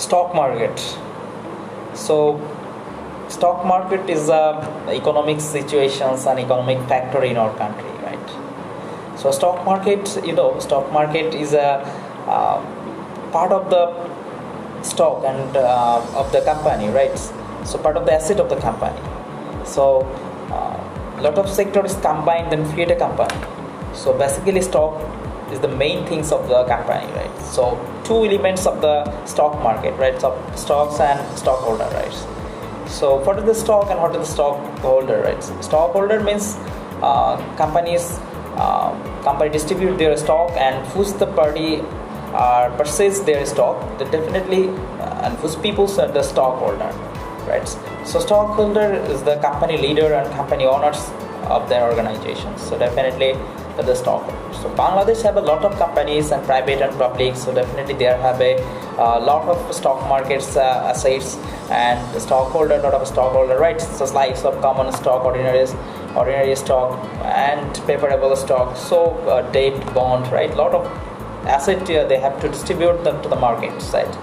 Stock market. So, stock market is a economic situations and economic factor in our country, right? So, stock market, stock market is a part of the stock and of the company, right? So, part of the asset of the company. So, lot of sectors combined and create a company. So, basically, stock is the main things of the company, right? So two elements of the stock market, right? So stocks and stockholder, right? So what is the stock and what is the stockholder, right? So stockholder means company distribute their stock and who's the party purchase their stock, they definitely and whose people are the stockholder, right? So stockholder is the company leader and company owners of their organization. So definitely the stockholder. So Bangladesh have a lot of companies and private and public. So definitely there have a lot of stock markets assets and stockholder, lot of stockholder rights. So slice of common stock, ordinary stock, and preferable stock. So debt, bond, right? Lot of asset they have to distribute them to the market side.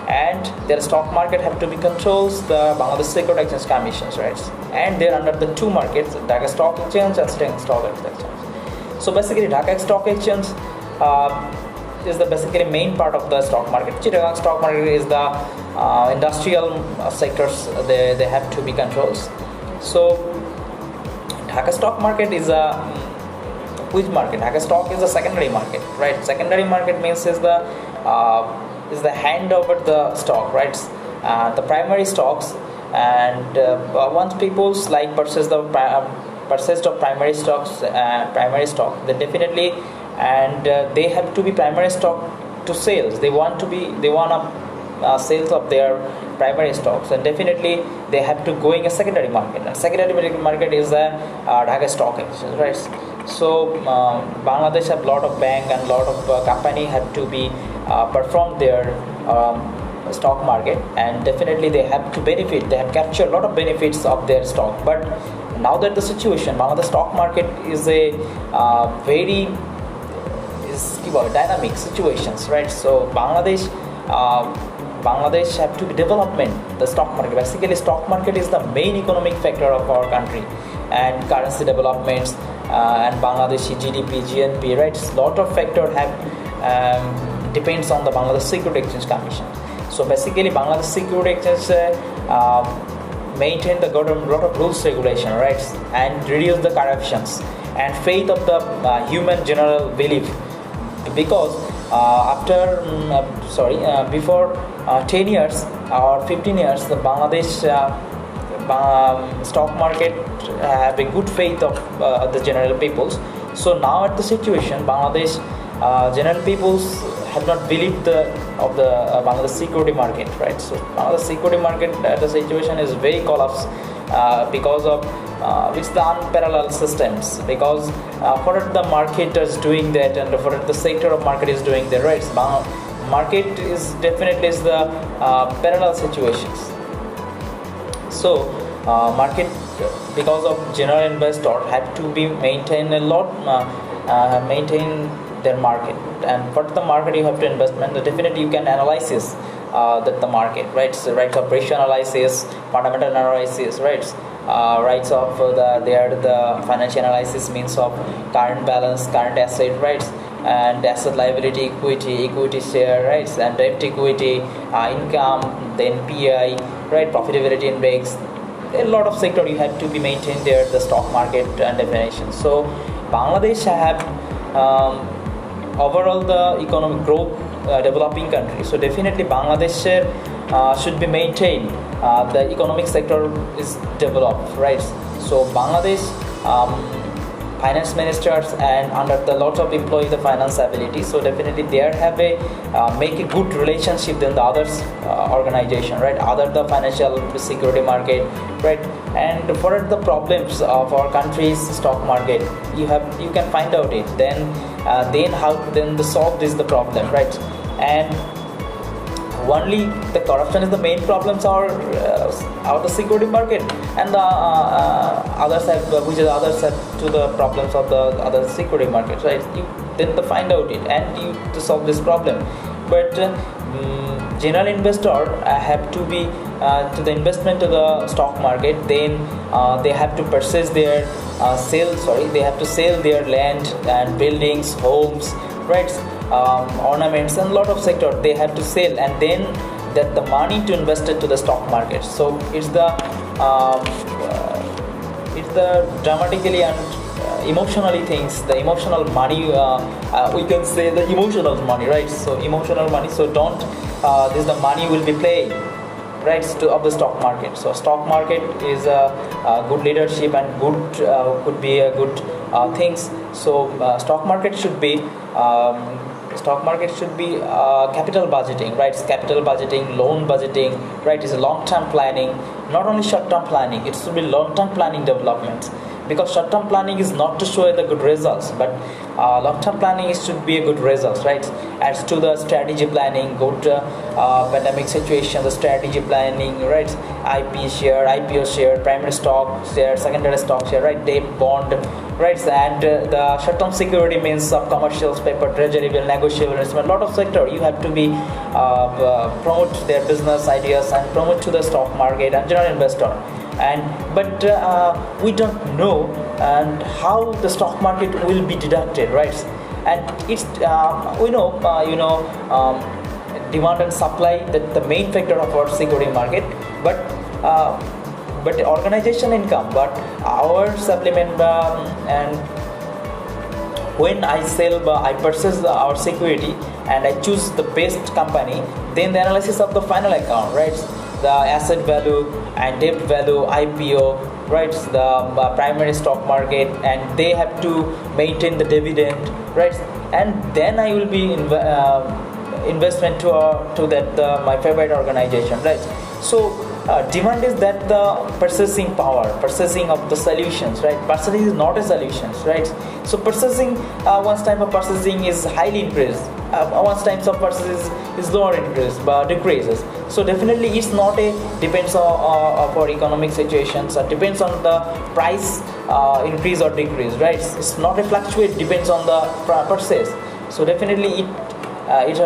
And their stock market have to be controls the Bangladesh Securities Exchange Commissions, right? And they're under the two markets, Dhaka Stock Exchange and Sting Stock Exchange. So basically, Dhaka Stock Exchange is the basically main part of the stock market. Chittagong stock market is the industrial sectors. They have to be controls. So Dhaka stock market is a which market? Dhaka stock is a secondary market, right? Secondary market means is the hand over the stock, right? The primary stocks, and once people's like purchased of primary stocks, then definitely, and they have to be primary stock to sales. They want a sales of their primary stocks, and definitely they have to go in a secondary market. And secondary market is the Dhaka Stock Exchange, right? So Bangladesh have lot of bank and lot of company have to be perform their stock market, and definitely they have to benefit. They have captured a lot of benefits of their stock. But now that the situation, Bangladesh stock market is a very dynamic situations, right? So Bangladesh have to be development the stock market. Basically, stock market is the main economic factor of our country, and currency developments and Bangladeshi GDP, GNP, right? Lot of factor have depends on the Bangladesh Securities Exchange Commission. So basically, Bangladesh Securities Exchange maintain the government lot of rules regulation, right, and reduce the corruptions and faith of the human general belief. Because before 10 years or 15 years, the Bangladesh stock market have a good faith of the general peoples. So now at the situation, Bangladesh general peoples have not believed the Bangladesh security market, right? So Bangladesh security market the situation is very collapsed because of it's the unparalleled systems. Because what the market is doing that, and what the sector of market is doing that, right? Market is definitely is the parallel situations. So market, because of general investor have to be maintain a lot maintain their market. And what the market you have to investment, definitely you can analysis that the market, right? So right, operation analysis, fundamental analysis, right? Rights of the financial analysis means of current balance, current asset, right? And asset liability, equity share, right? And debt equity, income, then PI, right? Profitability index. A lot of sector you have to be maintained there, the stock market and definition. So Bangladesh have overall the economic growth developing country. So definitely Bangladesh should be maintained. The economic sector is developed, right? So Bangladesh finance ministers and under the lot of employee the finance ability. So definitely there have a make a good relationship than the others organization, right? Other the financial security market, right? And what are the problems of our country's stock market? You can find out it. Then how then the solve is the problem, right? And only the corruption is the main problems are the security market, and the other side, which is other side to the problems of the other security markets, right? You then to find out it and you to solve this problem. But general investor have to be to the investment to the stock market. Then they have to purchase their they have to sell their land and buildings, homes, right, ornaments, and a lot of sector they have to sell, and then that the money to invest it to the stock market. So it's the dramatically and emotionally things, the emotional money, we can say the emotional money, right? So emotional money, so don't this the money will be played, right, of the stock market. So stock market is a good leadership and good could be a good things. So stock market should be capital budgeting, right? It's capital budgeting, loan budgeting, right? It's a long-term planning, not only short-term planning. It should be long-term planning developments, because short-term planning is not to show the good results, but long-term planning should be a good results, right? As to the strategy planning, good pandemic situation, the strategy planning, right? IPO share, primary stock share, secondary stock share, right? Debt, bond, right? And the short-term security means of commercials paper, treasury bill, negotiable instrument. Lot of sector you have to be promote their business ideas and promote to the stock market and general investor. And but we don't know and how the stock market will be deducted, right? And it's we know demand and supply, that the main factor of our security market, but organization income, but our supplement and when I purchase our security and I choose the best company, then the analysis of the final account, right? The asset value and debt value, IPO, right? The primary stock market, and they have to maintain the dividend, right? And then I will be investment to that my favorite organization, right? So demand is that the purchasing power, purchasing of the solutions, right? Purchasing is not a solutions, right? So purchasing, one type of purchasing is highly increased, one type of purchase is lower increase but decreases. So definitely it's not a depends on our economic situations, or depends on the price increase or decrease, right? It's not a fluctuate, depends on the purchase. So definitely it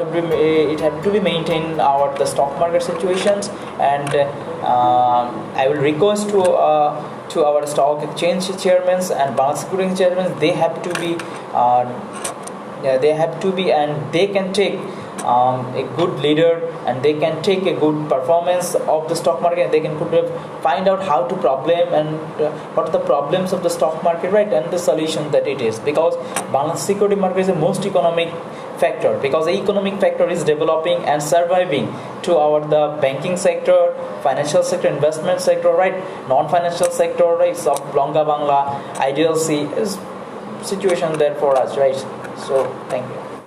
have to be maintained the stock market situations. And I will request to our stock exchange chairmen and Bangladesh Securities chairmen, they have to be and they can take a good leader, and they can take a good performance of the stock market, and they can find out how to problem and what are the problems of the stock market, right, and the solution that it is. Because Bangladesh security market is the most economic factor, because the economic factor is developing and surviving to the banking sector, financial sector, investment sector, right, non-financial sector, right. So Longa Bangla, IDLC is situation there for us, right. So thank you.